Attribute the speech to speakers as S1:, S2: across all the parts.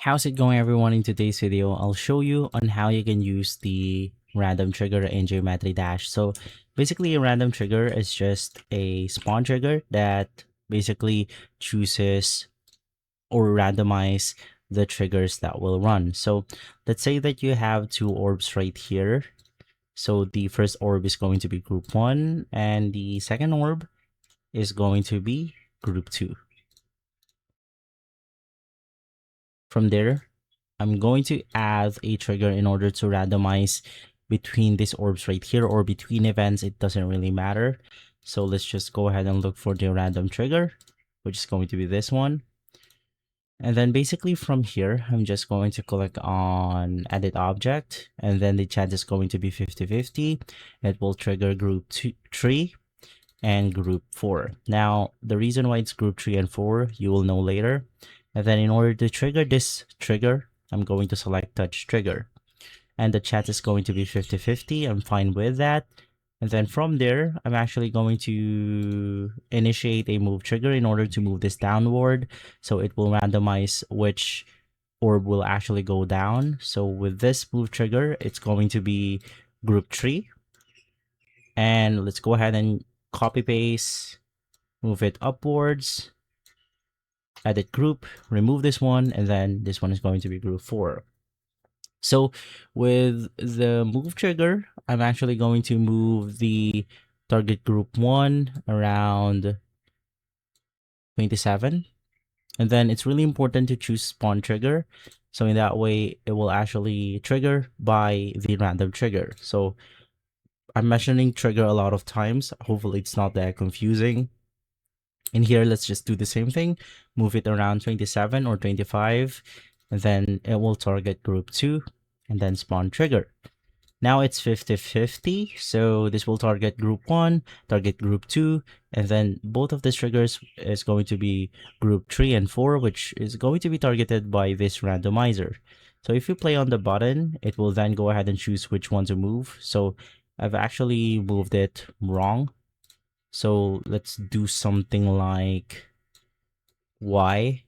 S1: How's it going, everyone? In today's video, I'll show you on how you can use the random trigger in Geometry Dash. So basically a random trigger is just a spawn trigger that basically chooses or randomize the triggers that will run. So let's say that you have two orbs right here. So the first orb is going to be group 1 and the second orb is going to be group 2. From there, I'm going to add a trigger in order to randomize between these orbs right here, or between events. It doesn't really matter. So let's just go ahead and look for the random trigger, which is going to be this one. And then basically from here, I'm just going to click on edit object, and then the chance is going to be 50-50. It will trigger group 3 and group 4. Now, the reason why it's group 3 and 4, you will know later. And then in order to trigger this trigger, I'm going to select touch trigger. And the chat is going to be 50-50. I'm fine with that. And then from there, I'm actually going to initiate a move trigger in order to move this downward. So it will randomize which orb will actually go down. So with this move trigger, it's going to be group 3. And let's go ahead and copy paste, move it upwards, edit group, remove this one, and then this one is going to be group 4. So with the move trigger, I'm actually going to move the target group 1 around 27. And then it's really important to choose spawn trigger. So in that way, it will actually trigger by the random trigger. So I'm mentioning trigger a lot of times. Hopefully it's not that confusing. In here, let's just do the same thing. Move it around 27 or 25, and then it will target group 2 and then spawn trigger. Now it's 50-50, so this will target group 1, target group 2, and then both of these triggers is going to be group 3 and 4, which is going to be targeted by this randomizer. So if you play on the button, it will then go ahead and choose which one to move. So I've actually moved it wrong. So let's do something like Y.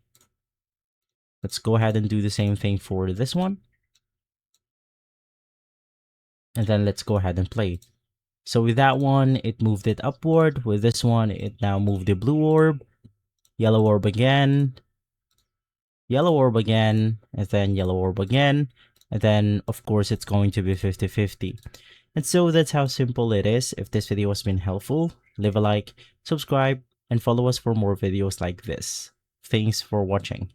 S1: Let's go ahead and do the same thing for this one. And then let's go ahead and play. So with that one, it moved it upward. With this one, it now moved the blue orb, yellow orb again, yellow orb again, and then yellow orb again. And then, of course, it's going to be 50-50. And so that's how simple it is. If this video has been helpful, leave a like, subscribe, and follow us for more videos like this. Thanks for watching.